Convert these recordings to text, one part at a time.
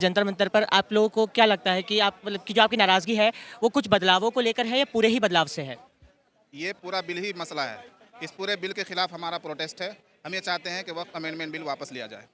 जंतर मंतर पर आप लोगों को क्या लगता है कि आप मतलब कि जो आपकी नाराज़गी है वो कुछ बदलावों को लेकर है या पूरे ही बदलाव से है? ये पूरा बिल ही मसला है। इस पूरे बिल के खिलाफ हमारा प्रोटेस्ट है। हम ये चाहते हैं कि वक्त अमेंडमेंट बिल वापस लिया जाए।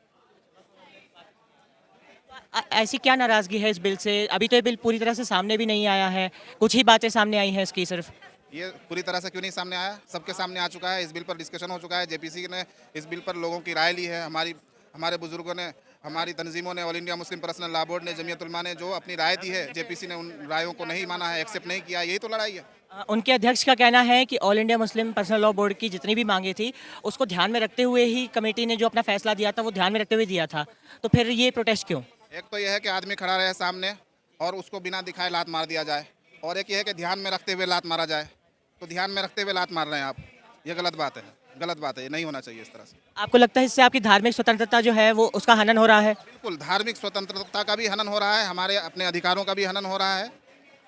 ऐसी क्या नाराज़गी है इस बिल से? अभी तो ये बिल पूरी तरह से सामने भी नहीं आया है, कुछ ही बातें सामने आई हैं इसकी सिर्फ। ये पूरी तरह से क्यों नहीं सामने आया? सबके सामने आ चुका है। इस बिल पर डिस्कशन हो चुका है। जेपीसी ने इस बिल पर लोगों की राय ली है। हमारे बुजुर्गों ने, हमारी तंजीमों ने, all India Muslim personal law board ने, जमीयत उलमा ने जो अपनी राय दी है, जेपीसी ने उन रायों को नहीं माना है, एक्सेप्ट नहीं किया। यही तो लड़ाई है। उनके अध्यक्ष का कहना है कि all India Muslim personal law board की जितनी भी मांगे थी उसको ध्यान में रखते हुए ही कमेटी ने जो अपना फैसला दिया था वो ध्यान में रखते हुए दिया था, तो फिर ये प्रोटेस्ट क्यों? एक तो यह है कि आदमी खड़ा रहे सामने और उसको बिना दिखाए लात मार दिया जाए, और एक यह है कि ध्यान में रखते हुए लात मारा जाए। तो ध्यान में रखते हुए लात मार रहे हैं आप, ये गलत बात है। गलत बात है, ये नहीं होना चाहिए इस तरह से। आपको लगता है इससे आपकी धार्मिक स्वतंत्रता जो है वो उसका हनन हो रहा है? बिल्कुल, धार्मिक स्वतंत्रता का भी हनन हो रहा है, हमारे अपने अधिकारों का भी हनन हो रहा है।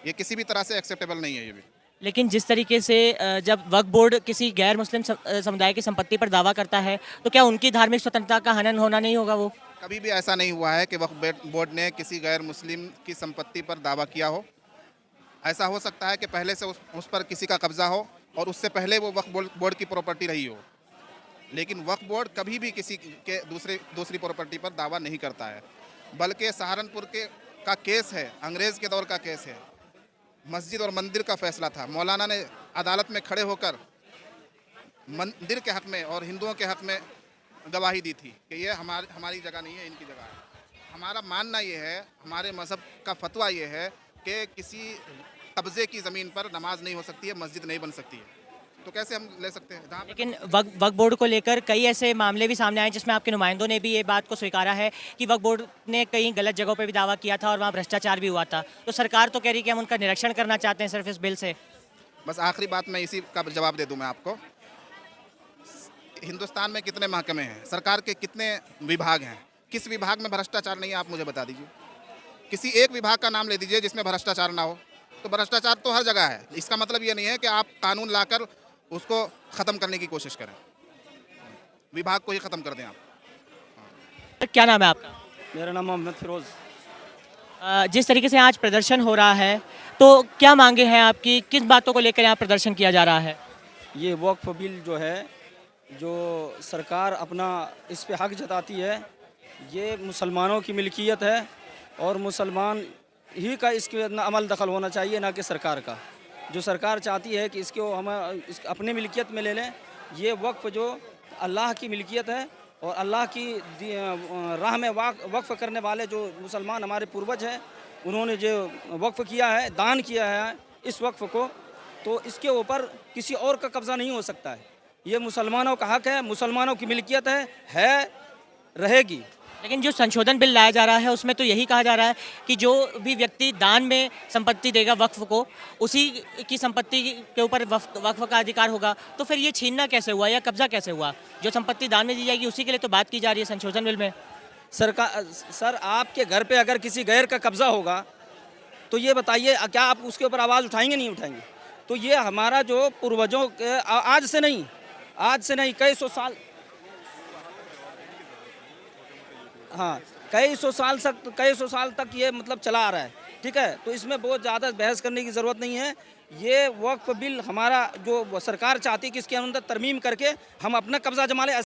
ये किसी भी तरह से एक्सेप्टेबल नहीं है ये भी। लेकिन जिस तरीके से जब वक्फ बोर्ड किसी गैर मुस्लिम समुदाय की संपत्ति पर दावा करता है तो क्या उनकी धार्मिक स्वतंत्रता का हनन होना नहीं होगा वो? कभी भी ऐसा नहीं हुआ है कि वक्फ बोर्ड ने किसी गैर मुस्लिम की संपत्ति पर दावा किया हो। ऐसा हो सकता है कि पहले से उस पर किसी का कब्जा हो और उससे पहले वो वक्फ बोर्ड की प्रॉपर्टी रही हो, लेकिन वक्फ बोर्ड कभी भी किसी के दूसरी प्रॉपर्टी पर दावा नहीं करता है। बल्कि सहारनपुर का केस है, अंग्रेज़ के दौर का केस है। मस्जिद और मंदिर का फैसला था। मौलाना ने अदालत में खड़े होकर मंदिर के हक़ में और हिंदुओं के हक़ में गवाही दी थी कि ये हमारी जगह नहीं है, इनकी जगह है। हमारा मानना ये है, हमारे मज़हब का फतवा ये है कि किसी कब्ज़े की ज़मीन पर नमाज नहीं हो सकती है, मस्जिद नहीं बन सकती है। तो कैसे हम ले सकते हैं? जहाँ लेकिन वक्फ बोर्ड को लेकर कई ऐसे मामले भी सामने आए जिसमें आपके नुमाइंदों ने भी ये बात को स्वीकारा है कि वक्फ बोर्ड ने कई गलत जगहों पर भी दावा किया था और वहाँ भ्रष्टाचार भी हुआ था, तो सरकार तो कह रही है कि हम उनका निरीक्षण करना चाहते हैं सिर्फ इस बिल से। बस आखिरी बात मैं इसी का जवाब दे दूं मैं आपको। हिंदुस्तान में कितने महकमे हैं? सरकार के कितने विभाग हैं? किस विभाग में भ्रष्टाचार नहीं है, आप मुझे बता दीजिए। किसी एक विभाग का नाम ले दीजिए जिसमें भ्रष्टाचार ना हो। तो भ्रष्टाचार तो हर जगह है। इसका मतलब ये नहीं है कि आप कानून लाकर उसको ख़त्म करने की कोशिश करें, विभाग को ही ख़त्म कर दें आप। क्या नाम है आपका? मेरा नाम मोहम्मद फिरोज़। जिस तरीके से आज प्रदर्शन हो रहा है तो क्या मांगे हैं आपकी, किस बातों को लेकर यहाँ प्रदर्शन किया जा रहा है? ये वक्फ बिल जो है, जो सरकार अपना इस पे हक जताती है, ये मुसलमानों की मिल्कियत है और मुसलमान ही का इसके अंदर अमल दखल होना चाहिए, ना कि सरकार का। जो सरकार चाहती है कि इसको हम अपनी मिल्कियत में ले लें। ये वक्फ जो अल्लाह की मिल्कियत है और अल्लाह की राह में वक्फ करने वाले जो मुसलमान हमारे पूर्वज हैं, उन्होंने जो वक्फ किया है, दान किया है इस वक्फ को, तो इसके ऊपर किसी और का कब्ज़ा नहीं हो सकता है। ये मुसलमानों का हक है, मुसलमानों की मिल्कियत है, रहेगी। लेकिन जो संशोधन बिल लाया जा रहा है उसमें तो यही कहा जा रहा है कि जो भी व्यक्ति दान में संपत्ति देगा वक्फ को, उसी की संपत्ति के ऊपर वक्फ का अधिकार होगा। तो फिर ये छीनना कैसे हुआ या कब्जा कैसे हुआ? जो संपत्ति दान में दी जाएगी उसी के लिए तो बात की जा रही है संशोधन बिल में। सर, आपके घर पे अगर किसी गैर का कब्ज़ा होगा तो ये बताइए, क्या आप उसके ऊपर आवाज़ उठाएंगे? नहीं उठाएंगे। तो ये हमारा जो पूर्वजों के आज से नहीं कई सौ साल, हाँ, कई सौ साल तक ये मतलब चला आ रहा है। ठीक है, तो इसमें बहुत ज़्यादा बहस करने की ज़रूरत नहीं है। ये वक्फ बिल हमारा जो सरकार चाहती है कि इसके अंदर तरमीम करके हम अपना कब्ज़ा जमा लें।